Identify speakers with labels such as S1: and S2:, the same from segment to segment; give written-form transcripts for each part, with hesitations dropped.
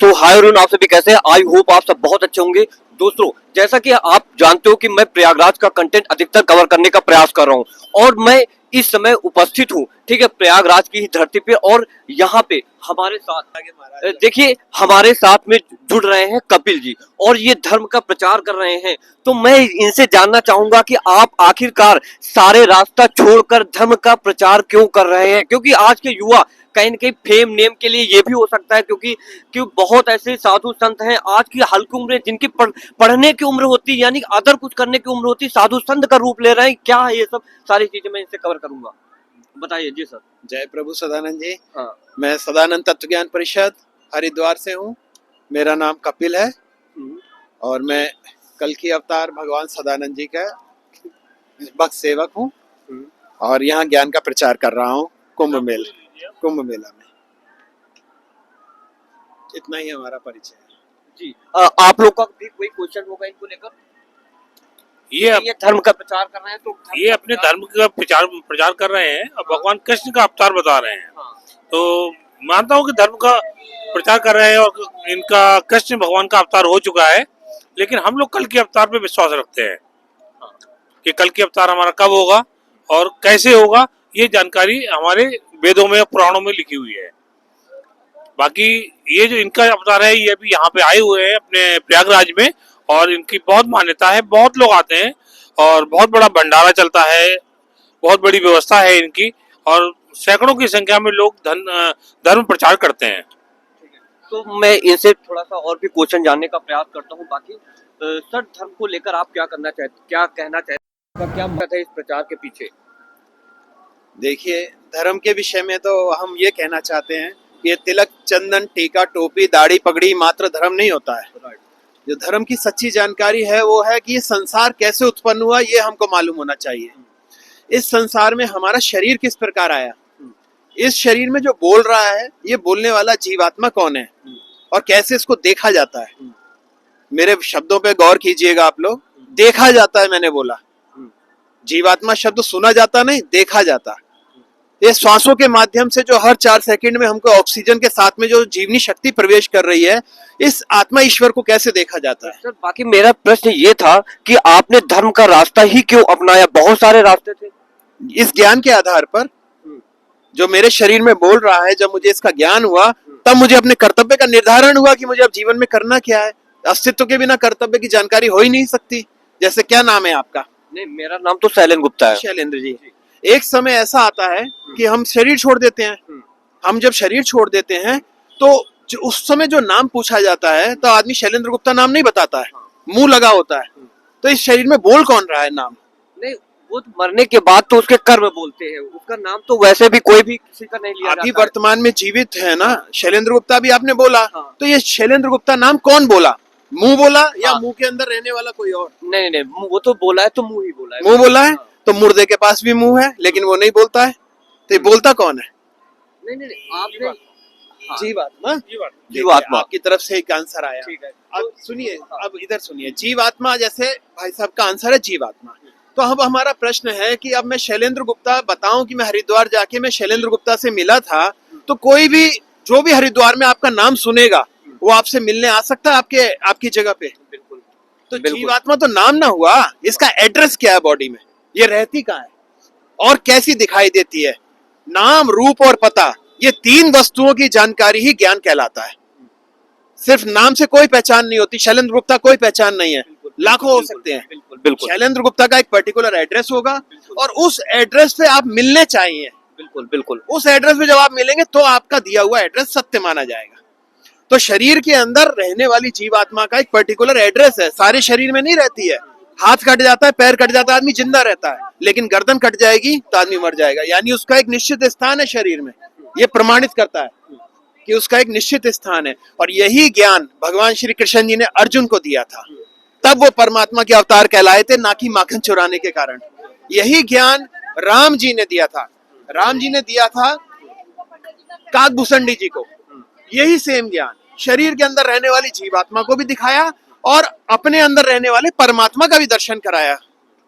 S1: तो हाय अरुण, आप सभी कैसे हैं? आई होप आप सब बहुत अच्छे होंगे। दोस्तों, जैसा कि आप जानते हो कि मैं प्रयागराज का कंटेंट अधिकतर कवर करने का प्रयास कर रहा हूं और मैं इस समय उपस्थित हूं, ठीक है, प्रयागराज की ही धरती पे। और यहाँ पे हमारे साथ देखिए, हमारे साथ में जुड़ रहे हैं कपिल जी और ये धर्म का प्रचार कर रहे हैं। तो मैं इनसे जानना चाहूंगा कि आप आखिरकार सारे रास्ता छोड़कर धर्म का प्रचार क्यों कर रहे हैं? क्योंकि आज के युवा कहीं ना कहीं फेम नेम के लिए ये भी हो सकता है, क्योंकि बहुत ऐसे साधु संत हैं आज की हल्की उम्र जिनकी पढ़ने की उम्र होती, यानी अदर कुछ करने की उम्र होती, साधु संत का रूप ले रहे हैं। क्या है ये सब सारी चीजें मैं इनसे कवर करूंगा, बताइए जी सर।
S2: जय प्रभु सदानंद जी।
S1: हाँ।
S2: मैं सदानंद तत्व ज्ञान परिषद हरिद्वार से हूँ। मेरा नाम कपिल है और मैं कल की अवतार भगवान सदानंद जी का भक्त सेवक हूँ और यहाँ ज्ञान का प्रचार कर रहा हूँ कुंभ मेला में। इतना ही हमारा परिचय है
S1: जी। आप लोग का भी कोई क्वेश्चन होगा इनको लेकर? ये धर्म का प्रचार कर रहे हैं तो
S3: ये अपने धर्म का प्रचार कर रहे हैं और भगवान कृष्ण का अवतार बता रहे हैं।
S1: हाँ।
S3: तो मानता हूँ कि धर्म का प्रचार कर रहे हैं और इनका कृष्ण भगवान का अवतार हो चुका है, लेकिन हम लोग कल के अवतार पे विश्वास रखते हैं कि कल के अवतार हमारा कब होगा और कैसे होगा, ये जानकारी हमारे वेदों में पुराणों में लिखी हुई है। बाकी ये जो इनका अवतार है ये अभी यहाँ पे आए हुए हैं अपने प्रयागराज में और इनकी बहुत मान्यता है, बहुत लोग आते हैं और बहुत बड़ा भंडारा चलता है, बहुत बड़ी व्यवस्था है इनकी और सैकड़ों की संख्या में लोग धर्म प्रचार करते हैं।
S1: तो मैं इनसे थोड़ा सा और भी क्वेश्चन जानने का प्रयास करता हूँ। बाकी सर, धर्म को लेकर आप क्या करना चाहते, क्या कहना चाहते हैं, क्या मत है इस प्रचार के पीछे?
S2: देखिए, धर्म के विषय में तो हम ये कहना चाहते हैं कि ये तिलक चंदन टीका टोपी दाढ़ी पगड़ी मात्र धर्म नहीं होता है। जो धर्म की सच्ची जानकारी है वो है कि ये संसार कैसे उत्पन्न हुआ, ये हमको मालूम होना चाहिए। इस संसार में हमारा शरीर किस प्रकार आया, इस शरीर में जो बोल रहा है ये बोलने वाला जीवात्मा कौन है और कैसे इसको देखा जाता है। मेरे शब्दों पे गौर कीजिएगा आप लोग, देखा जाता है मैंने बोला। जीवात्मा शब्द सुना जाता नहीं, देखा जाता। ये श्वासों के माध्यम से जो हर 4 सेकंड में हमको ऑक्सीजन के साथ में जो जीवनी शक्ति प्रवेश कर रही है, इस आत्मा ईश्वर को कैसे देखा जाता है।
S1: सर, बाकी मेरा प्रश्न ये था कि आपने धर्म का रास्ता ही क्यों अपनाया? बहुत सारे रास्ते थे।
S2: इस ज्ञान के आधार पर जो मेरे शरीर में बोल रहा है, जब मुझे इसका ज्ञान हुआ तब मुझे अपने कर्तव्य का निर्धारण हुआ कि मुझे अब जीवन में करना क्या है। अस्तित्व के बिना कर्तव्य की जानकारी हो ही नहीं सकती। जैसे क्या नाम है आपका?
S1: नहीं, मेरा नाम तो शैलेंद्र गुप्ता है।
S2: शैलेंद्र जी। एक समय ऐसा आता है कि हम शरीर छोड़ देते हैं। हम जब शरीर छोड़ देते हैं तो उस समय जो नाम पूछा जाता है तो आदमी शैलेंद्र गुप्ता नाम नहीं बताता है, मुंह लगा होता है। तो इस शरीर में बोल कौन रहा है नाम?
S1: नहीं, वो तो मरने के बाद तो उसके कर्म बोलते हैं, उसका नाम तो वैसे भी कोई भी किसी का नहीं लिया
S2: अभी
S1: जाता
S2: वर्तमान में जीवित है ना शैलेंद्र गुप्ता, भी आपने बोला।
S1: हाँ।
S2: तो ये शैलेंद्र गुप्ता नाम कौन बोला? मुंह बोला या
S1: हाँ।
S2: मुंह के अंदर रहने वाला कोई और?
S1: नहीं नहीं, वो तो बोला है, तो मुंह ही बोला है।
S2: मुंह बोला है।
S1: हाँ।
S2: तो मुर्दे के पास भी मुंह है लेकिन वो नहीं बोलता है, तो ये बोलता कौन है?
S1: नहीं नहीं, आपने हाँ।
S2: जीवात्मा।
S1: जीवात्मा
S2: आपकी तरफ से एक आंसर आया।
S1: ठीक है।
S2: अब सुनिए, अब इधर सुनिए। जीवात्मा, जैसे भाई साहब का आंसर है जीवात्मा। तो अब हमारा प्रश्न है कि अब मैं शैलेंद्र गुप्ता बताऊं कि मैं हरिद्वार जाके मैं शैलेंद्र गुप्ता से मिला था, तो कोई भी जो भी हरिद्वार में आपका नाम सुनेगा वो आपसे मिलने आ सकता है आपकी जगह पे।
S1: बिल्कुल।
S2: तो
S1: बिल्कुल।
S2: जीवात्मा तो नाम ना हुआ, इसका एड्रेस क्या है बॉडी में, ये रहती कहाँ है और कैसी दिखाई देती है? नाम रूप और पता, ये 3 वस्तुओं की जानकारी ही ज्ञान कहलाता है। सिर्फ नाम से कोई पहचान नहीं होती। शैलेंद्र गुप्ता कोई पहचान नहीं है, लाखों हो सकते हैं।
S1: बिल्कुल।
S2: शैलेंद्र गुप्ता का एक पर्टिकुलर एड्रेस होगा और उस एड्रेस पे आप मिलने चाहिए।
S1: बिल्कुल बिल्कुल।
S2: उस एड्रेस पे जब आप मिलेंगे तो आपका दिया हुआ एड्रेस सत्य माना जाएगा। तो शरीर के अंदर रहने वाली जीवात्मा का एक पर्टिकुलर एड्रेस है, सारे शरीर में नहीं रहती है। हाथ कट जाता है, पैर कट जाता है, आदमी जिंदा रहता है, लेकिन गर्दन कट जाएगी तो आदमी मर जाएगा। यानी उसका एक निश्चित स्थान है शरीर में, ये प्रमाणित करता है कि उसका एक निश्चित स्थान है। और यही ज्ञान भगवान श्री कृष्ण जी ने अर्जुन को दिया था, तब वो परमात्मा के अवतार कहलाए थे, ना कि माखन चुराने के कारण। यही ज्ञान राम जी ने दिया था। राम जी ने दिया था काकभूषणी जी को, यही सेम ज्ञान शरीर के अंदर रहने वाली जीवात्मा को भी दिखाया और अपने अंदर रहने वाले परमात्मा का भी दर्शन कराया।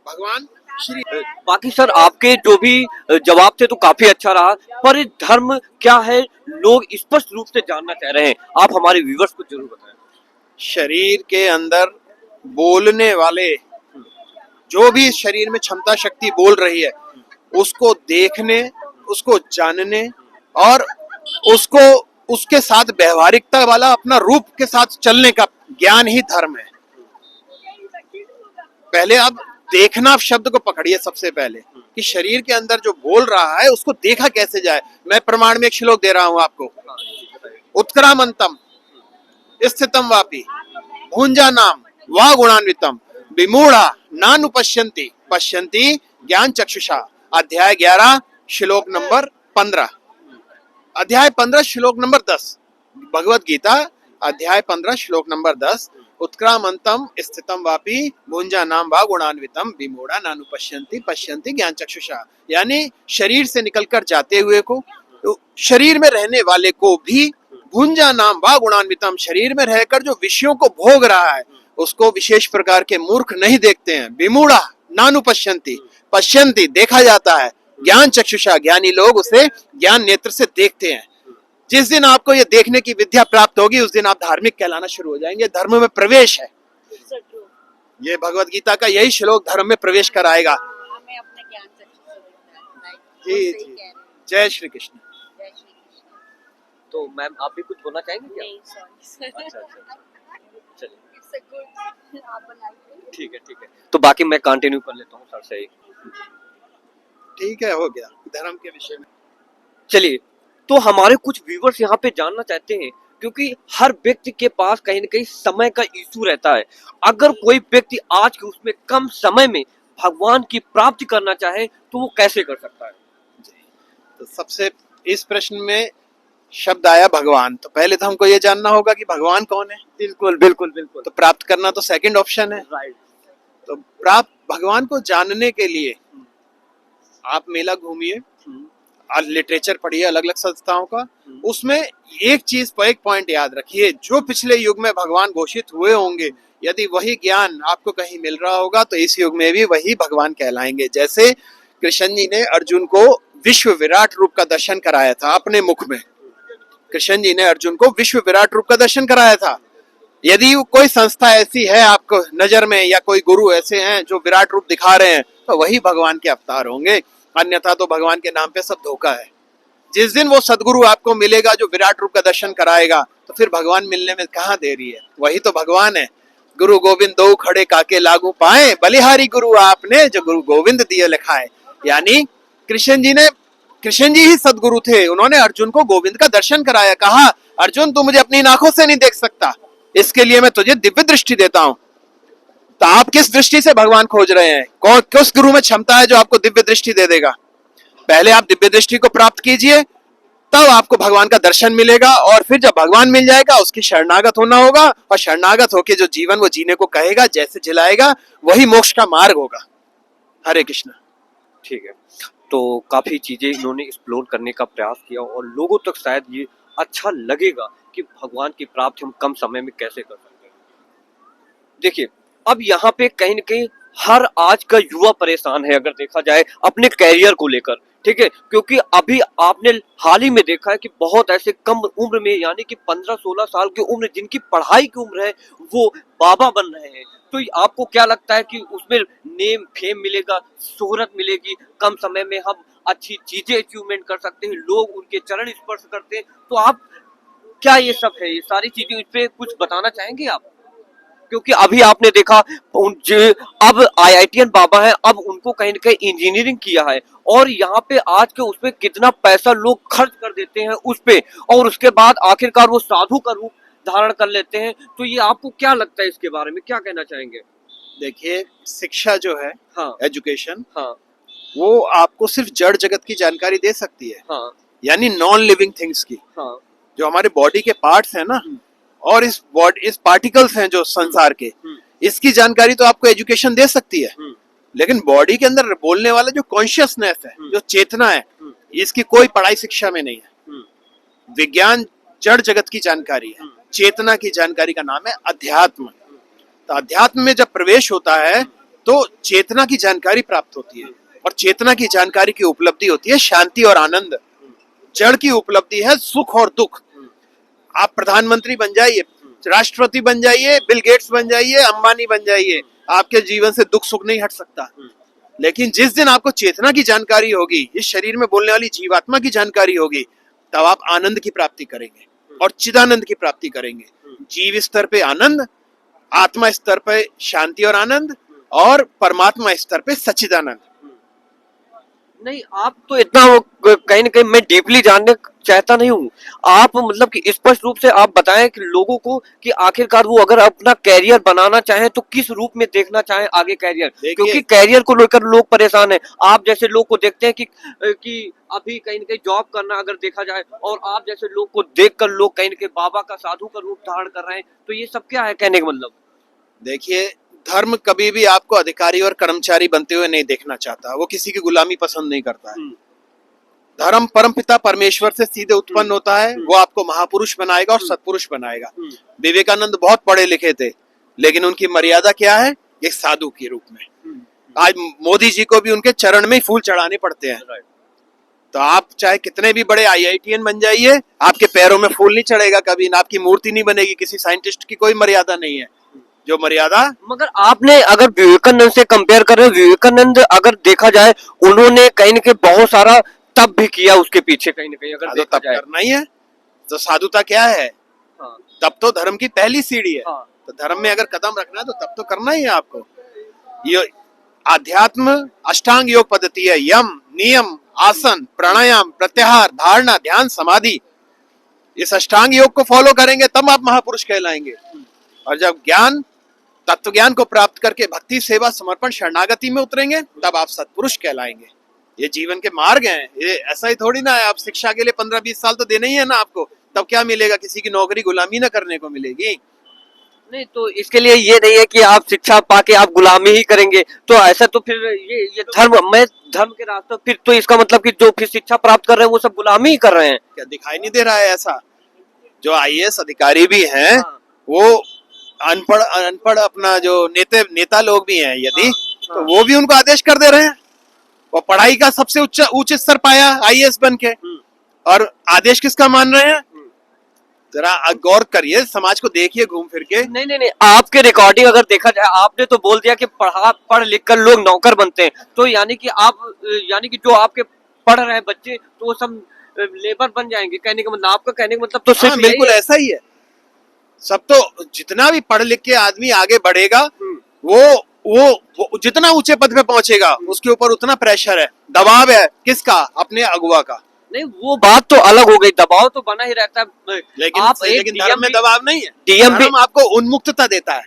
S2: भगवान श्री
S1: बाकी सर आपके जो भी जवाब थे तो काफी अच्छा रहा, पर ये धर्म क्या है लोग स्पष्ट रूप से जानना चाह रहे हैं, आप हमारे व्यूवर्स को जरूर बताएं।
S2: शरीर के अंदर बोलने वाले जो भी शरीर में क्षमता शक्ति बोल रही है, उसको देखने, उसको जानने और उसको उसके साथ व्यवहारिकता वाला अपना रूप के साथ चलने का ज्ञान ही धर्म है। पहले आप देखना शब्द को पकड़िए सबसे पहले, कि शरीर के अंदर जो बोल रहा है उसको देखा कैसे जाए। मैं प्रमाण में एक श्लोक दे रहा हूं आपको। उत्क्रामंतम स्थितम वापी भुंजा नाम वा गुणान्वितम विमूढ़ा नानुपश्यन्ति पश्यन्ति ज्ञान चक्षुषा। अध्याय 11 श्लोक नंबर 15, अध्याय 15 श्लोक नंबर 10, भगवत गीता अध्याय 15 श्लोक नंबर 10। उत्क्रामंतम स्थितम वापी भुंजा नाम वा गुणान्वितम विमूढ़ा नानुपश्यन्ति पश्यन्ति ज्ञान चक्षुषा। यानी शरीर से निकलकर जाते हुए को, तो शरीर में रहने वाले को भी भुंजा नाम वा गुणान्वितम, शरीर में रहकर जो विषयों को भोग रहा है उसको विशेष प्रकार के मूर्ख नहीं देखते हैं। विमूढ़ा नानुपश्यन्ति पश्यन्ति देखा जाता है, ज्ञान चक्षुषा ज्ञानी लोग उसे ज्ञान नेत्र से देखते हैं। जिस दिन आपको ये देखने की विद्या प्राप्त होगी उस दिन आप धार्मिक कहलाना शुरू हो जाएंगे। धर्म में प्रवेश है, ये भगवत गीता का यही श्लोक धर्म में प्रवेश कराएगा।
S4: हमें अपने ज्ञान चक्षु से देखना है।
S2: जी
S4: वो सही
S2: जी,
S4: कह रहे हैं।
S2: जय श्री कृष्ण।
S4: जय श्री कृष्ण।
S1: तो मैम आप भी कुछ बोलना चाहेंगे क्या?
S4: नहीं सॉरी
S1: अच्छा अच्छा, चलिए
S4: इट्स अ गुड आप बनाइए।
S1: ठीक है, तो बाकी मैं कंटिन्यू कर लेता हूँ सर से ही।
S2: ठीक है, हो गया धर्म के विषय में।
S1: चलिए, तो हमारे कुछ व्यूवर्स यहाँ पे जानना चाहते हैं, क्योंकि हर व्यक्ति के पास कहीं न कहीं समय का इशू रहता है। अगर कोई व्यक्ति आज के उसमें कम समय में भगवान की प्राप्ति करना चाहे तो वो कैसे कर सकता है?
S2: तो सबसे इस प्रश्न में शब्द आया भगवान, तो पहले तो हमको ये जानना होगा कि भगवान कौन है।
S1: बिल्कुल
S2: तो प्राप्त करना तो सेकंड ऑप्शन है।
S1: राइट।
S2: तो प्राप्त भगवान को जानने के लिए आप मेला घूमिए, लिटरेचर पढ़िए अलग अलग संस्थाओं का। उसमें एक चीज पर एक पॉइंट याद रखिए, जो पिछले युग में भगवान घोषित हुए होंगे, यदि वही ज्ञान आपको कहीं मिल रहा होगा तो इस युग में भी वही भगवान कहलाएंगे। जैसे कृष्ण जी ने अर्जुन को विश्व विराट रूप का दर्शन कराया था अपने मुख में। कृष्ण जी ने अर्जुन को विश्व विराट रूप का दर्शन कराया था। यदि कोई संस्था ऐसी है आपको नजर में, या कोई गुरु ऐसे हैं जो विराट रूप दिखा रहे हैं, तो वही भगवान के अवतार होंगे, अन्यथा तो भगवान के नाम पे सब धोखा है। जिस दिन वो सदगुरु आपको मिलेगा जो विराट रूप का दर्शन कराएगा, तो फिर भगवान मिलने में कहाँ देरी है, वही तो भगवान है। गुरु गोविंद दो खड़े काके लागू पाए, बलिहारी गुरु आपने जो गुरु गोविंद दिए लिखाए। यानी कृष्ण जी ही सदगुरु थे, उन्होंने अर्जुन को गोविंद का दर्शन कराया। कहा अर्जुन तू मुझे अपनी आंखों से नहीं देख सकता, इसके लिए मैं तुझे दिव्य दृष्टि देता हूं। तो आप किस दृष्टि से भगवान खोज रहे हैं? कौन किस गुरु में क्षमता है जो आपको दिव्य दृष्टि दे देगा? पहले आप दिव्य दृष्टि को प्राप्त कीजिए, तब आपको भगवान का दर्शन मिलेगा। और फिर जब भगवान मिल जाएगा उसकी शरणागत होना होगा, और शरणागत होके जो जीवन वो जीने को कहेगा, जैसे जिलाएगा, वही मोक्ष का मार्ग होगा। हरे कृष्ण।
S1: ठीक है, तो काफी चीजें इन्होंने एक्सप्लोर करने का प्रयास किया और लोगों तक शायद ये अच्छा लगेगा कि भगवान की प्राप्ति हम कम समय में कैसे कर सकते हैं। देखिए, अब यहाँ पे कहीं न कहीं हर आज का युवा परेशान है अगर देखा जाए अपने कैरियर को लेकर, ठीक है, क्योंकि अभी आपने हाल ही में देखा है कि बहुत ऐसे कम उम्र में, यानी कि 15-16 साल की उम्र, जिनकी पढ़ाई की उम्र है, वो बाबा बन रहे हैं। तो आपको क्या लगता है कि उसमें नेम फेम मिलेगा, शोहरत मिलेगी, कम समय में हम अच्छी चीजें अचीवमेंट कर सकते हैं, लोग उनके चरण स्पर्श करते हैं, तो आप क्या ये सब है, ये सारी चीजें, इस पे कुछ बताना चाहेंगे आप? क्योंकि अभी आपने देखा अब IITian बाबा है, अब उनको कहीं न कहीं इंजीनियरिंग किया है, और यहाँ पे आज के उसपे कितना पैसा लोग खर्च कर देते हैं उस पे, और उसके बाद आखिरकार वो साधु का रूप धारण कर लेते हैं। तो ये आपको क्या लगता है, इसके बारे में क्या कहना चाहेंगे?
S2: देखिए, शिक्षा जो है,
S1: हाँ
S2: एजुकेशन,
S1: हाँ
S2: वो आपको सिर्फ जड़ जगत की जानकारी दे सकती है,
S1: हाँ
S2: यानी नॉन लिविंग थिंग्स की।
S1: हाँ
S2: जो हमारे बॉडी के पार्ट्स हैं ना, और इस पार्टिकल्स हैं जो संसार के, इसकी जानकारी तो आपको एजुकेशन दे सकती है। लेकिन बॉडी के अंदर बोलने वाला जो कॉन्शियसनेस है, जो चेतना है, इसकी कोई पढ़ाई शिक्षा में नहीं है। विज्ञान जड़ जगत की जानकारी है, चेतना की जानकारी का नाम है अध्यात्म। तो अध्यात्म में जब प्रवेश होता है तो चेतना की जानकारी प्राप्त होती है, और चेतना की जानकारी की उपलब्धि होती है शांति और आनंद। जड़ की उपलब्धि है सुख और दुख। आप प्रधानमंत्री बन जाइए, राष्ट्रपति बन जाइए, बिल गेट्स बन जाइए, अंबानी बन जाइए, आपके जीवन से दुख सुख नहीं हट सकता। लेकिन जिस दिन आपको चेतना की जानकारी होगी, इस शरीर में बोलने वाली जीवात्मा की जानकारी होगी, तब आप आनंद की प्राप्ति करेंगे और चिदानंद की प्राप्ति करेंगे। जीव स्तर पे आनंद, आत्मा स्तर पे शांति और आनंद, और परमात्मा स्तर पे सच्चिदानंद।
S1: नहीं, आप तो इतना कहीं ना कहीं मैं डीपली जानने चाहता नहीं हूँ। आप मतलब कि स्पष्ट रूप से आप बताएं कि लोगों को कि आखिरकार वो अगर अपना कैरियर बनाना चाहें तो किस रूप में देखना चाहें आगे कैरियर, क्योंकि कैरियर को लेकर लोग परेशान हैं। आप जैसे लोग को देखते हैं कि अभी कहीं ना कहीं जॉब करना अगर देखा जाए, और आप जैसे लोग को देखकर लोग कहीं ना कहीं बाबा का साधु का रूप धारण कर रहे हैं, तो ये सब क्या है कहने का मतलब?
S2: देखिए, धर्म कभी भी आपको अधिकारी और कर्मचारी बनते हुए नहीं देखना चाहता, वो किसी की गुलामी पसंद नहीं करता है। धर्म परमपिता परमेश्वर से सीधे उत्पन्न होता है, वो आपको महापुरुष बनाएगा और सत्पुरुष बनाएगा। विवेकानंद बहुत पढ़े लिखे थे, लेकिन उनकी मर्यादा क्या है? एक साधु के रूप में। आज मोदी जी को भी उनके चरण में फूल चढ़ाने पड़ते हैं। तो आप चाहे कितने भी बड़े IITN बन जाइए, आपके पैरों में फूल नहीं चढ़ेगा कभी, ना आपकी मूर्ति नहीं बनेगी। किसी साइंटिस्ट की कोई मर्यादा नहीं है, जो मर्यादा। मगर
S1: आपने अगर विवेकानंद से कंपेयर करें, विवेकानंद अगर देखा जाए उन्होंने कहीं ना कहीं बहुत सारा तप भी किया उसके पीछे, कहीं ना कहीं अगर देखा जाए
S2: करना ही है तो साधुता क्या है?
S1: हाँ।
S2: तब तो धर्म की पहली सीढ़ी है।
S1: हाँ।
S2: तो धर्म में अगर कदम रखना है तो तब तो करना ही है आपको। ये आध्यात्म अष्टांग योग पद्धति है। यम, नियम, आसन, प्राणायाम, प्रत्याहार, धारणा, ध्यान, समाधि। इस अष्टांग योग को फॉलो करेंगे तब आप महापुरुष कहलाएंगे। और जब ज्ञान, तत्व ज्ञान को प्राप्त करके भक्ति, सेवा, समर्पण, शरणागति में उतरेंगे, तब आप सत्पुरुष कहलाएंगे। ये जीवन के मार्ग हैं। ये ऐसा ही थोड़ी ना है आप शिक्षा के लिए 15-20 साल तो देने ही है ना आपको, तब क्या मिलेगा? किसी की नौकरी गुलामी ना करने को मिलेगी।
S1: नहीं, तो इसके लिए ये नहीं है कि आप शिक्षा पाके आप गुलामी ही करेंगे, तो ऐसा तो फिर ये धर्म, मैं धर्म के रास्ते, फिर तो इसका मतलब कि जो फिर शिक्षा प्राप्त कर रहे हैं वो सब गुलामी ही कर रहे हैं।
S2: क्या दिखाई नहीं दे रहा है ऐसा? जो IAS अधिकारी भी हैं,
S1: हाँ।
S2: वो अनपढ़ अपना जो नेता लोग भी हैं यदि,
S1: हाँ।
S2: तो वो भी उनको आदेश कर दे रहे हैं। वो पढ़ाई का सबसे उच्च स्तर पाया IAS बन के, और आदेश किसका मान रहे हैं? जरा गौर करिए, समाज को देखिए घूम फिर के।
S1: नहीं, आपके रिकॉर्डिंग अगर देखा जाए, आपने तो बोल दिया कि पढ़ लिख कर लोग नौकर बनते हैं, तो यानी कि जो आपके पढ़ रहे हैं बच्चे तो वो सब लेबर बन जाएंगे, कहने का मतलब, आपका कहने का मतलब तो सिर्फ
S2: बिल्कुल ऐसा ही है। सब तो जितना भी पढ़ लिख के आदमी आगे बढ़ेगा, वो जितना ऊंचे पद पे पहुंचेगा, उसके ऊपर उतना प्रेशर है, दबाव है। किसका? अपने अगुआ का।
S1: नहीं, वो बात तो अलग हो गई, दबाव तो बना ही रहता है।
S2: लेकिन धर्म में दबाव नहीं है।
S1: डीएम
S2: धर्म आपको उन्मुक्तता देता है।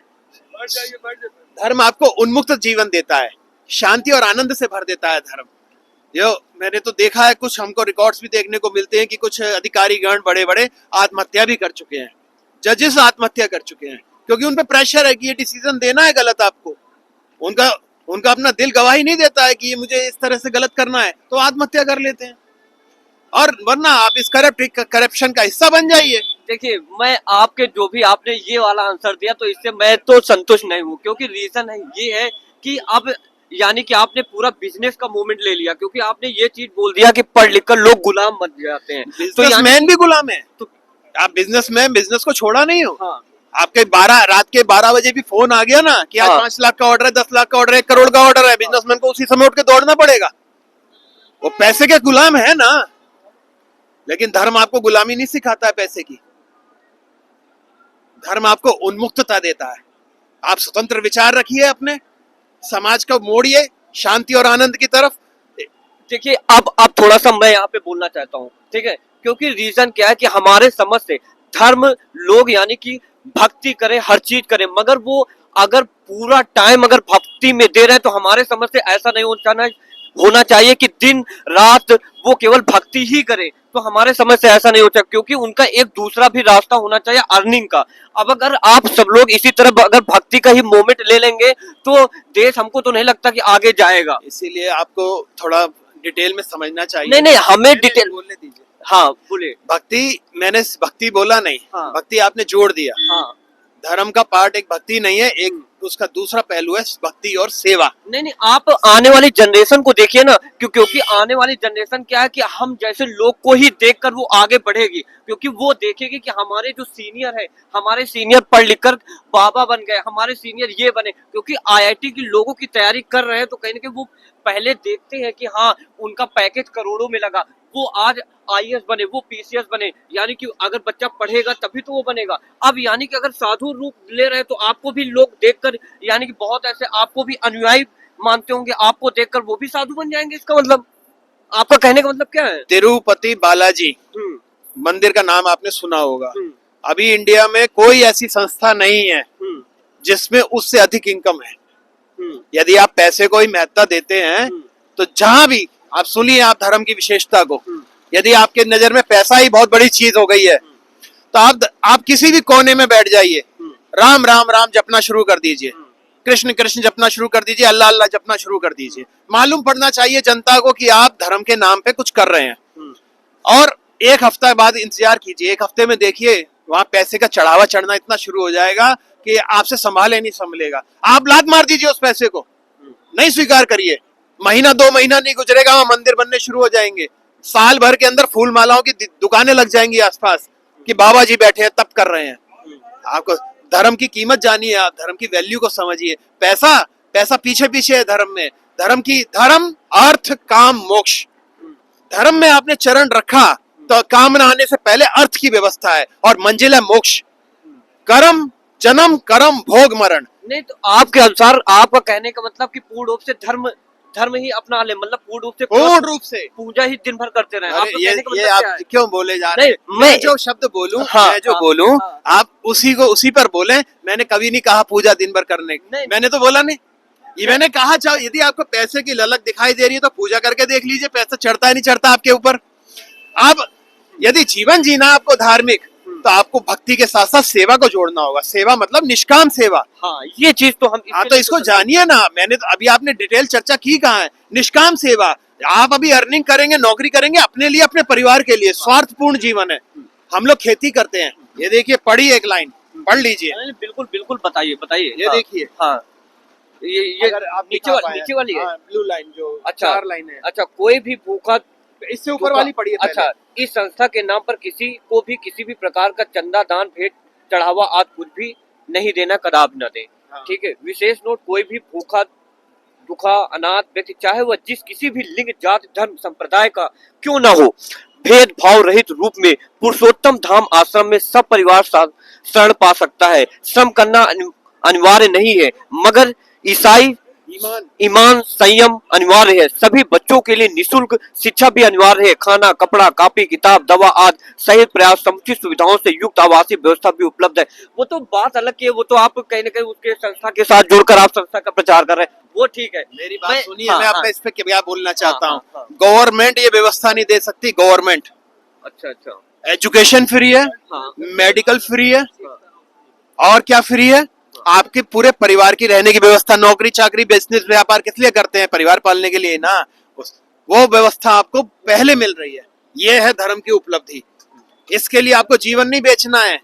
S2: धर्म आपको उन्मुक्त जीवन देता है, शांति और आनंद से भर देता है धर्म। जो मैंने तो देखा है, कुछ हमको रिकॉर्ड्स भी देखने को मिलते हैं कि कुछ अधिकारी गण बड़े बड़े आत्महत्या भी कर चुके हैं, जजेस आत्महत्या कर चुके हैं, क्योंकि उन पे प्रेशर है कि ये डिसीजन देना है गलत आपको। उनका अपना दिल गवाही नहीं देता है कि ये मुझे इस तरह से गलत करना है, तो आत्महत्या कर लेते हैं। और वरना आप इस करप्शन का हिस्सा बन जाइए।
S1: देखिए, मैं आपके जो भी आपने ये वाला आंसर दिया, तो इससे मैं तो संतुष्ट नहीं हूँ, क्योंकि रीजन है ये है कि अब यानी कि आपने पूरा बिजनेस का मूवमेंट ले लिया, क्योंकि आपने ये चीज बोल दिया कि पढ़ लिख कर लोग गुलाम बन जाते हैं।
S2: बिजनेसमैन भी गुलाम है। तो आप बिजनेसमैन, बिजनेस को छोड़ा नहीं हो।
S1: हाँ।
S2: आपके रात के 12 बजे भी फोन आ गया ना कि आज 5 लाख का ऑर्डर है, 10 लाख का ऑर्डर है, 1 करोड़ का ऑर्डर है, बिजनेसमैन को उसी समय उठ के दौड़ना पड़ेगा। वो पैसे के गुलाम है ना। लेकिन धर्म आपको गुलामी नहीं सिखाता है पैसे की। धर्म आपको उन्मुक्तता देता है। आप स्वतंत्र विचार रखिए, अपने समाज को मोड़िए शांति और आनंद की तरफ।
S1: देखिए, अब थोड़ा सा मैं यहाँ पे बोलना चाहता हूँ, ठीक है, क्योंकि रीजन क्या है कि हमारे समझ से धर्म लोग यानी कि भक्ति करें, हर चीज करें, मगर वो अगर पूरा टाइम अगर भक्ति में दे रहे हैं, तो हमारे समझ से ऐसा नहीं होना चाहिए कि दिन रात वो केवल भक्ति ही करे। तो हमारे समझ से ऐसा नहीं होता, क्योंकि उनका एक दूसरा भी रास्ता होना चाहिए अर्निंग का। अब अगर आप सब लोग इसी तरह अगर भक्ति का ही मोमेंट ले लेंगे, तो देश हमको तो नहीं लगता कि आगे जाएगा।
S2: इसीलिए आपको थोड़ा डिटेल में समझना चाहिए।
S1: नहीं, हमें डिटेल
S2: बोलने दीजिए।
S1: हाँ, बोले।
S2: मैंने भक्ति बोला नहीं।
S1: हाँ।
S2: भक्ति आपने जोड़ दिया।
S1: हाँ।
S2: धर्म का पार्ट एक भक्ति नहीं है, एक उसका दूसरा पहलू है भक्ति और सेवा।
S1: नहीं नहीं, आप आने वाली जनरेशन को देखिए ना, क्योंकि आने वाली जनरेशन क्या है कि हम जैसे लोग को ही देखकर वो आगे बढ़ेगी, क्योंकि वो देखेगी कि हमारे जो सीनियर है, हमारे सीनियर पढ़ लिख कर बाबा बन गए, हमारे सीनियर ये बने, क्योंकि आईआईटी की लोगों की तैयारी कर रहे हैं, तो कहीं ना कहीं वो पहले देखते हैं कि हाँ उनका पैकेज करोड़ों में लगा, वो आज आईएएस बने, वो पीसीएस बने, यानी कि अगर बच्चा पढ़ेगा तभी तो वो बनेगा। अब यानी कि अगर साधु रूप ले रहे हैं तो आपको भी लोग देखकर, यानी कि बहुत ऐसे आपको भी अनुयायी मानते होंगे, आपको देखकर वो भी साधु बन जाएंगे। इसका मतलब, आपका कहने का मतलब क्या है?
S2: तिरुपति बालाजी
S1: हम्म,
S2: मंदिर का नाम आपने सुना होगा।
S1: हम्म,
S2: अभी इंडिया में कोई ऐसी संस्था नहीं है
S1: हम्म,
S2: जिसमें उससे अधिक इनकम है।
S1: हम्म,
S2: यदि आप पैसे को ही महत्ता देते हैं
S1: हम्म,
S2: तो जहां भी आप सुनिए, आप धर्म की विशेषता को,
S1: हम्म,
S2: यदि आपके नजर में पैसा ही बहुत बड़ी चीज हो गई है तो आप किसी भी कोने में बैठ जाइए,
S1: हम्म,
S2: राम राम राम जपना शुरू कर दीजिए,
S1: हम्म।
S2: कृष्ण कृष्ण जपना शुरू कर दीजिए, अल्लाह अल्लाह जपना शुरू कर दीजिए। मालूम पड़ना चाहिए जनता को कि आप धर्म के नाम पे कुछ कर रहे हैं।
S1: हम्म।
S2: और एक हफ्ता बाद इंतजार कीजिए, एक हफ्ते में देखिए वहां पैसे का चढ़ावा चढ़ना इतना शुरू हो जाएगा कि आपसे संभाले नहीं संभलेगा। आप लात मार दीजिए उस पैसे को, नहीं स्वीकार करिए, महीना 2 महीना नहीं गुजरेगा वहां मंदिर बनने शुरू हो जाएंगे, साल भर के अंदर फूल मालाओं की दुकानें लग जाएंगी आसपास कि बाबा जी बैठे हैं तब कर रहे हैं। आपको धर्म की कीमत जानिए, आप धर्म की वैल्यू को समझिए। पैसा पैसा पीछे पीछे है धर्म में। धर्म अर्थ काम मोक्ष, धर्म में आपने चरण रखा तो कामना आने से पहले अर्थ की व्यवस्था है और मंजिल है मोक्ष। कर्म जन्म कर्म भोग मरण।
S1: नहीं तो आपके अनुसार, आपका कहने का मतलब कि पूर्ण रूप से धर्म ही अपना ले, मतलब पूर्ण रूप से
S2: पूर्ण रूप से
S1: पूजा ही दिन भर करते रहे।
S2: अरे
S1: आपका कहने का
S2: ये
S1: मतलब क्या
S2: आप
S1: है?
S2: क्यों बोले जा रहे
S1: नहीं,
S2: हैं?
S1: मैं
S2: मैं जो शब्द बोलूं,
S1: हाँ,
S2: मैं जो
S1: हाँ,
S2: बोलूं,
S1: हाँ।
S2: आप उसी पर बोले। मैंने कभी नहीं कहा पूजा दिन भर करने की।
S1: नहीं।
S2: मैंने तो बोला नहीं। ये मैंने कहा चाहो यदि आपको पैसे की ललक दिखाई दे रही है तो पूजा करके देख लीजिए, पैसा चढ़ता है नहीं चढ़ता आपके ऊपर। आप यदि जीवन जीना आपको धार्मिक, तो आपको भक्ति के साथ साथ सेवा को जोड़ना होगा। सेवा मतलब निष्काम सेवा।
S1: हाँ, ये चीज तो हम
S2: हाँ, तो इसको जानिए ना। मैंने तो अभी आपने डिटेल चर्चा की कहाँ है? निष्काम सेवा। आप अभी अर्निंग करेंगे, नौकरी करेंगे अपने लिए, अपने परिवार के लिए, स्वार्थपूर्ण जीवन है। हम लोग खेती करते हैं। ये देखिए, पढ़ी एक लाइन, पढ़ लीजिए।
S1: नहीं, बिल्कुल बिल्कुल, बताइए बताइए।
S2: ये
S1: हाँ,
S2: देखिए,
S1: हाँ, ये
S2: अगर आप
S1: नीचे वाली है।
S2: ब्लू लाइन जो
S1: अच्छा,
S2: 4 लाइन है,
S1: अच्छा, कोई भी भूखा,
S2: इससे ऊपर वाली पढ़िए पहले।
S1: अच्छा, इस संस्था के नाम पर किसी को भी किसी भी प्रकार का चंदा दान भेंट चढ़ावा आज कुछ भी नहीं देना, कदाप न दे।
S2: हाँ।
S1: ठीक है। विशेष नोट, कोई भी भूखा दुखा अनाथ व्यक्ति, चाहे वह जिस किसी भी लिंग जाति धर्म संप्रदाय का क्यों न हो, भेदभाव रहित रूप में पुरुषोत्तम धाम आश्रम में सब परिवार शरण पा सकता है। श्रम करना अनिवार्य नहीं है, मगर ईसाई ईमान संयम अनिवार्य है। सभी बच्चों के लिए निशुल्क शिक्षा भी अनिवार्य है। खाना कपड़ा कापी किताब दवा आदि सही प्रयास समुचित सुविधाओं से युक्त आवासीय व्यवस्था भी उपलब्ध है। वो तो बात अलग की है, वो तो आप कहीं ना कहीं उसके संस्था के साथ जुड़कर आप संस्था का प्रचार कर रहे हैं, वो ठीक है।
S2: मेरी बात सुनिए,
S1: हाँ,
S2: मैं
S1: हाँ,
S2: अपने इस पे क्या बोलना चाहता
S1: हाँ,
S2: हूँ।
S1: हाँ।
S2: गवर्नमेंट ये व्यवस्था नहीं दे सकती। गवर्नमेंट
S1: अच्छा अच्छा,
S2: एजुकेशन फ्री है,
S1: हाँ,
S2: मेडिकल फ्री है,
S1: हाँ,
S2: और क्या फ्री है? आपके पूरे परिवार की रहने की व्यवस्था। नौकरी चाकरी बिजनेस व्यापार किस लिए करते हैं? परिवार पालने के लिए ना। वो व्यवस्था आपको पहले मिल रही है। ये है धर्म की उपलब्धि। इसके लिए आपको जीवन नहीं बेचना है,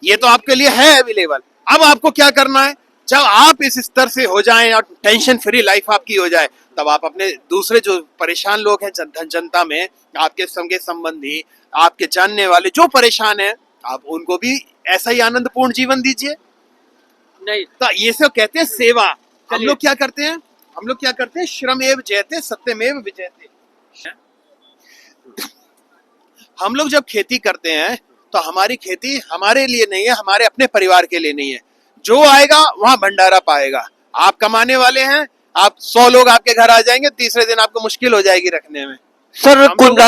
S2: ये तो आपके लिए है अवेलेबल। अब आपको क्या करना है? जब आप इस स्तर से हो जाएं और टेंशन फ्री लाइफ आपकी हो जाए, तब आप अपने दूसरे जो परेशान लोग हैं जनता में, आपके संगे संबंधी, आपके जानने वाले जो परेशान हैं, आप उनको भी ऐसा ही आनंदपूर्ण जीवन दीजिए।
S1: नहीं
S2: तो ये सब कहते हैं सेवा। हम
S1: चलिए।
S2: लोग क्या करते हैं? श्रमेव जयते सत्यमेव विजयते। हम लोग जब खेती करते हैं तो हमारी खेती हमारे लिए नहीं है, हमारे अपने परिवार के लिए नहीं है। जो आएगा वहां भंडारा पाएगा। आप कमाने वाले हैं, आप 100 लोग आपके घर आ जाएंगे, तीसरे दिन आपको मुश्किल हो जाएगी रखने में।
S1: सर,
S2: हम लोग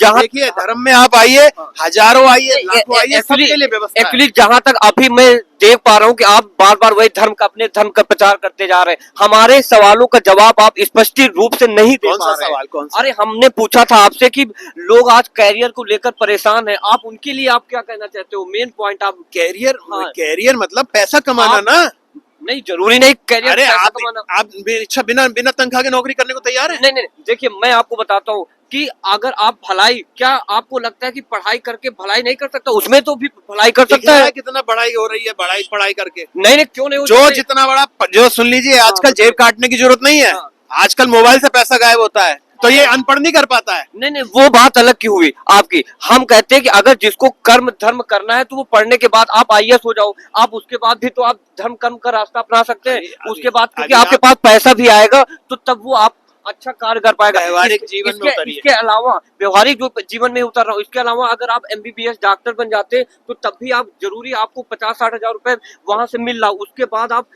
S1: जहाँ
S2: देखिए, धर्म में आप आइए, हजारों आइए, लाखों आइए, सबके लिए व्यवस्था है।
S1: एक्चुअली जहाँ तक अभी मैं देख पा रहा हूँ कि आप बार बार वही अपने धर्म का प्रचार करते जा रहे हैं। हमारे सवालों का जवाब आप स्पष्ट रूप से नहीं दे
S2: कौन
S1: पा
S2: सा
S1: रहे हैं।
S2: सवाल? कौन सा?
S1: अरे, हमने पूछा था आपसे कि लोग आज कैरियर को लेकर परेशान हैं, आप उनके लिए आप क्या कहना चाहते हो? मेन पॉइंट आप
S2: कैरियर
S1: हाँ।
S2: कैरियर मतलब पैसा कमाना
S1: आप-
S2: ना।
S1: नहीं जरूरी नहीं कैरियर
S2: अरे
S1: पैसा
S2: आप
S1: कमाना।
S2: आप अच्छा बिना बिना तनख्वाह के नौकरी करने को तैयार है?
S1: नहीं नहीं नहीं, देखिए मैं आपको बताता हूँ कि अगर आप भलाई, क्या आपको लगता है कि पढ़ाई करके भलाई नहीं कर सकता? उसमें तो भी भलाई कर
S2: दिख
S1: सकता
S2: रहा
S1: है।
S2: है कितना पढ़ाई हो रही है, पढ़ाई करके
S1: नहीं नहीं, क्यों नहीं हो
S2: जो
S1: सकती?
S2: जितना बड़ा जो सुन लीजिए, आजकल
S1: बताइए।
S2: जेब काटने की जरूरत नहीं है।
S1: हाँ।
S2: आजकल मोबाइल से पैसा गायब होता है, तो ये अनपढ़ नहीं कर पाता है।
S1: नहीं नहीं, वो बात अलग की हुई आपकी। हम कहते हैं कि अगर जिसको कर्म धर्म करना है तो वो पढ़ने के बाद आप आईएएस हो जाओ, आप उसके बाद भी तो आप धर्म कर्म का रास्ता अपना सकते हैं। उसके बाद क्योंकि
S2: अभी
S1: आपके
S2: आप-
S1: पास पैसा भी आएगा तो तब वो आप अच्छा कार्य कर पाएगा।
S2: व्यवहारिक जीवन में
S1: इसके,
S2: उतरिए।
S1: इसके अलावा व्यवहारिक जो जीवन में उतर रहा हूँ, इसके अलावा अगर आप एमबीबीएस डॉक्टर बन जाते तो तब भी आप जरूरी आपको 50-60 हजार रुपए वहां से मिल रहा, उसके बाद आप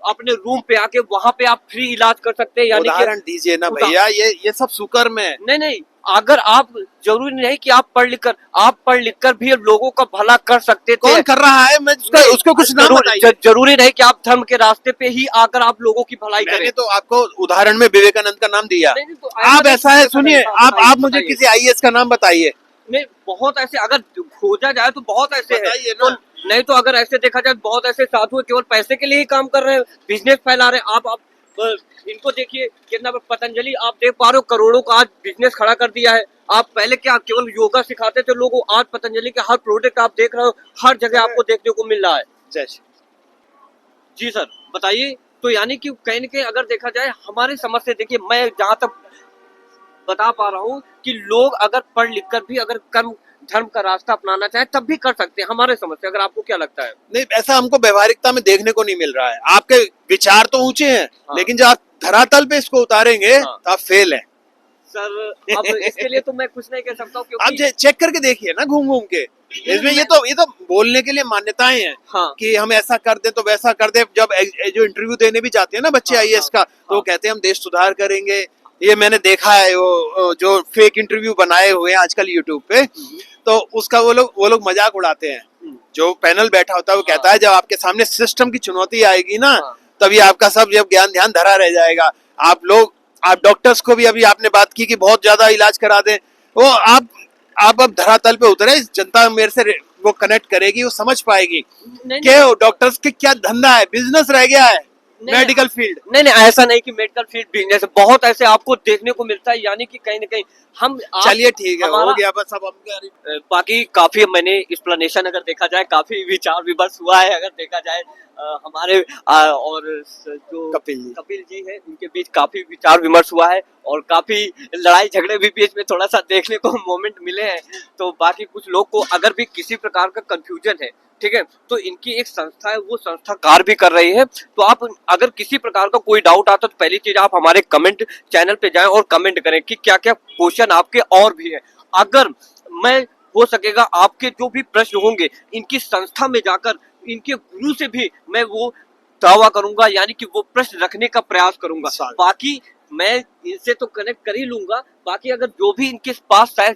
S1: अपने रूम पे आके वहां पे आप फ्री इलाज कर सकते हैं। यानी कि
S2: उदाहरण दीजिए ना भैया, ये सब सुकर्म है।
S1: नहीं नहीं, अगर आप जरूरी नहीं कि आप पढ़ लिख कर भी लोगों का भला कर सकते थे।
S2: कौन कर रहा है? मैं उसको कुछ नाम बताइए।
S1: जरूरी नहीं कि आप धर्म के रास्ते पे ही आकर आप लोगों की भलाई करें।
S2: मैंने तो आपको उदाहरण में विवेकानंद का नाम दिया।
S1: नहीं, नहीं, तो
S2: आप ऐसा है, सुनिए, आप
S1: बताइए,
S2: मुझे
S1: बताइए।
S2: किसी आईएएस का नाम बताइए।
S1: नहीं, बहुत ऐसे अगर खोजा जाए तो बहुत ऐसे
S2: बताइए
S1: हैं।
S2: ना।
S1: तो नहीं तो अगर ऐसे देखा जाए बहुत ऐसे साधु हैं, केवल पैसे के लिए ही काम कर रहे हैं, बिजनेस फैला रहे हैं। आप इनको देखिए कितना पतंजलि आप देख पा रहे हो, करोड़ों का आज बिजनेस खड़ा कर दिया है। आप पहले क्या केवल योगा सिखाते थे लोगों को, आज पतंजलि के हर प्रोडक्ट आप देख रहे हो, हर जगह आपको देखने को मिल रहा है।
S2: जय श्री।
S1: जी सर बताइए। तो यानी कि कहीं न कहीं अगर देखा जाए हमारी समझ से, देखिए मैं जहाँ तक बता पा रहा हूँ कि लोग अगर पढ़ लिख कर भी अगर कर्म धर्म का रास्ता अपनाना चाहे तब भी कर सकते हैं हमारे समझ से। अगर आपको क्या लगता है?
S2: नहीं, ऐसा हमको व्यवहारिकता में देखने को नहीं मिल रहा है। आपके विचार तो ऊंचे हैं,
S1: हाँ।
S2: लेकिन जब आप धरातल पे इसको उतारेंगे
S1: हाँ।
S2: तो आप फेल हैं।
S1: सर अब इसके लिए तो मैं कुछ नहीं कह सकता हूँ
S2: आप
S1: क्योंकि
S2: चेक करके देखिए ना घूम घूम के। इसमें ये तो बोलने के लिए मान्यताएं हैं
S1: हाँ
S2: कि हम ऐसा कर दे तो वैसा कर दे। जब जो इंटरव्यू देने भी जाते हैं ना बच्चे
S1: हाँ,
S2: आईएएस का, तो वो
S1: हाँ।
S2: कहते हैं हम देश सुधार करेंगे। ये मैंने देखा है, वो जो फेक इंटरव्यू बनाए हुए हैं आजकल यूट्यूब पे, तो उसका वो लोग मजाक उड़ाते हैं। जो पैनल बैठा होता है वो कहता है जब आपके सामने सिस्टम की चुनौती आएगी ना,
S1: हाँ।
S2: तभी आपका सब जब ज्ञान ध्यान धरा रह जाएगा। आप डॉक्टर्स को भी अभी आपने बात की कि बहुत ज्यादा इलाज करा दें, वो आप अब धरातल पे उतरे, जनता मेरे से वो कनेक्ट करेगी, वो समझ पाएगी
S1: नहीं,
S2: कि डॉक्टर्स के क्या धंधा है, बिजनेस रह गया है
S1: नहीं,
S2: मेडिकल फील्ड।
S1: नहीं नहीं, ऐसा नहीं कि मेडिकल फील्ड बिजनेस है, बहुत ऐसे आपको देखने को मिलता है। यानी कि कहीं ना कहीं हम
S2: चलिए ठीक है, हो
S1: हमारा-
S2: गया बस। अब हम
S1: बाकी काफी मैंने एक्सप्लेनेशन अगर देखा जाए, काफी विचार विमर्श हुआ है। अगर देखा जाए हमारे और जो
S2: कपिल
S1: जी है उनके बीच काफी विचार विमर्श हुआ है और काफी लड़ाई झगड़े भी बीच में थोड़ा सा देखने को मोमेंट मिले हैं। तो बाकी कुछ लोग को अगर भी किसी प्रकार का कंफ्यूजन है, ठीक है, तो इनकी एक संस्था है, वो संस्था कार्य भी कर रही है। तो आप अगर किसी प्रकार का कोई डाउट आता तो पहली चीज आप हमारे कमेंट चैनल पे जाएं और कमेंट करें कि क्या क्या क्वेश्चन आपके और भी है। अगर मैं हो सकेगा आपके जो भी प्रश्न होंगे इनकी संस्था में जाकर इनके गुरु से भी मैं वो दावा करूंगा, यानी कि वो प्रश्न रखने का प्रयास करूंगा। बाकी मैं इनसे तो कनेक्ट कर ही लूंगा। बाकी अगर जो भी इनके पास शायद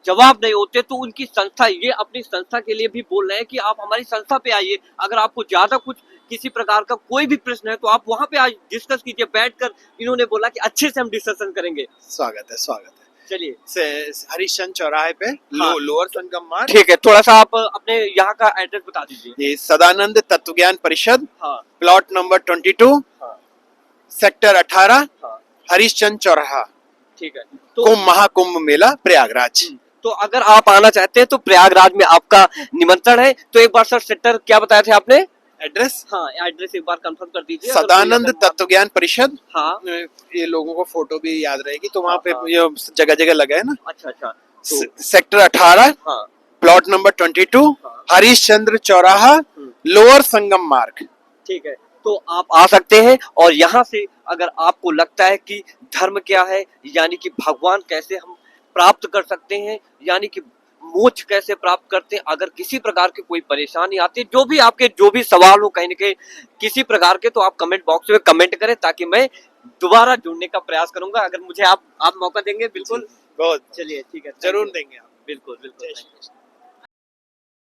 S1: जवाब नहीं होते तो उनकी संस्था, ये अपनी संस्था के लिए भी बोल रहे हैं कि आप हमारी संस्था पे आइए। अगर आपको ज्यादा कुछ किसी प्रकार का कोई भी प्रश्न है तो आप वहां पे आज डिस्कस कीजिए बैठकर। इन्होंने बोला कि अच्छे से हम डिस्कशन करेंगे।
S2: स्वागत है।
S1: चलिए
S2: हरिश्चंद्र चौराहे पे
S1: हाँ।
S2: लोअर संगम मार्ग।
S1: ठीक है, थोड़ा सा आप अपने यहाँ का एड्रेस बता दीजिए।
S2: ये सदानंद तत्व ज्ञान परिषद,
S1: हाँ
S2: प्लॉट नंबर 22,
S1: हाँ
S2: सेक्टर 18,
S1: हाँ
S2: हरिश्चंद्र चौराहा,
S1: ठीक है। तो
S2: कुंभ महाकुंभ मेला प्रयागराज।
S1: तो अगर आप आना चाहते हैं तो प्रयागराज में आपका निमंत्रण है। तो एक बार सर सेक्टर क्या बताया थे आपने?
S2: एड्रेस
S1: हाँ एड्रेस एक बार कंफर्म कर दीजिए।
S2: सदानंद तत्व ज्ञान परिषद।
S1: हाँ
S2: ये लोगों को फोटो भी याद रहेगी, तो वहाँ पे
S1: हाँ।
S2: ये जगह जगह लगे है ना।
S1: अच्छा अच्छा। तो
S2: सेक्टर 18,
S1: हाँ
S2: प्लॉट नंबर 22,
S1: हाँ।
S2: हरिश्चंद्र चौराहा, लोअर संगम मार्ग।
S1: ठीक है, तो आप आ सकते हैं। और यहाँ से अगर आपको लगता है कि धर्म क्या है, यानी कि भगवान कैसे हम प्राप्त कर सकते हैं, यानी कि मोक्ष कैसे प्राप्त करते हैं, अगर किसी प्रकार की कोई परेशानी आती है, जो भी सवाल हो कहीं ना कहीं किसी प्रकार के, तो आप कमेंट बॉक्स में कमेंट करें ताकि मैं दोबारा जुड़ने का प्रयास करूंगा। अगर मुझे आप मौका देंगे बिल्कुल।
S2: बहुत
S1: चलिए ठीक है,
S2: जरूर देंगे आप।
S1: बिल्कुल बिल्कुल।